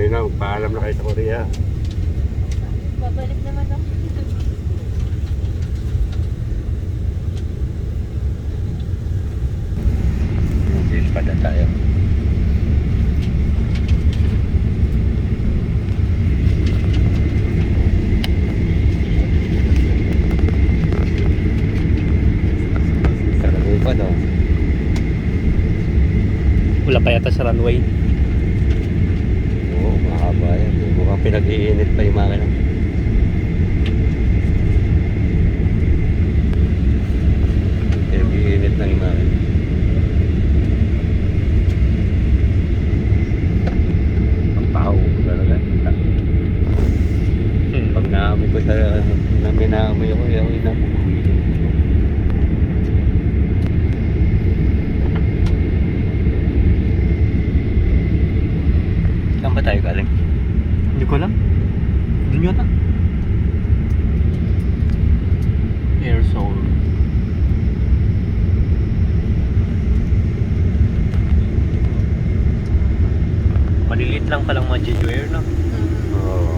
kayo na, paalam na kayo sa Korea. Babalik naman ako. Pada tayo. Karami pa no? Wala pa yata sa runway. Oo, mahaba yan. Mukhang pinag-iinit pa yung makina. Pinag-iinit na yung makina. Pag naamoy ko sa naminaamoy ako, yung inamoy. Saan ba tayo galing? Hindi ko alam. Doon yata. Air Soul. Maliliit lang palang mga Jeju Air, no? Oo.